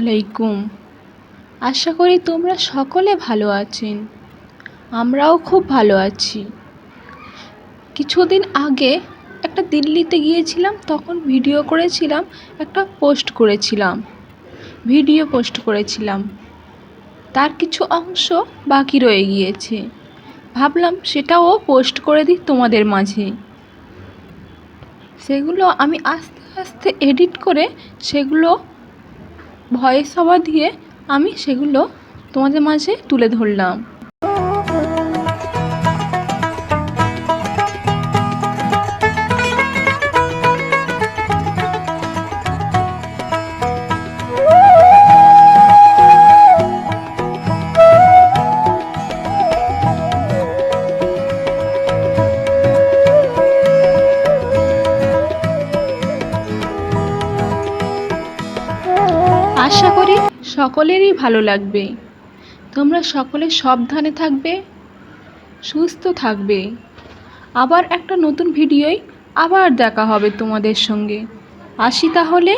আলাইকুম। আশা করি তোমরা সকলে ভালো আছেন। আমরাও খুব ভালো আছি। কিছুদিন আগে একটা দিল্লিতে গিয়েছিলাম, তখন ভিডিও করেছিলাম, একটা ভিডিও পোস্ট করেছিলাম। তার কিছু অংশ বাকি রয়ে গিয়েছে, ভাবলাম সেটাও পোস্ট করে দিই তোমাদের মাঝে। সেগুলো আমি আস্তে আস্তে এডিট করে সেগুলো ভয়েস ওভার দিয়ে আমি সেগুলো তোমাদের মাঝে তুলে ধরলাম। আশা করি সকলেরই ভালো লাগবে। তোমরা সকলে সাবধানে থাকবে, সুস্থ থাকবে। আবার একটা নতুন ভিডিওয় আবার দেখা হবে তোমাদের সঙ্গে। আসি তাহলে।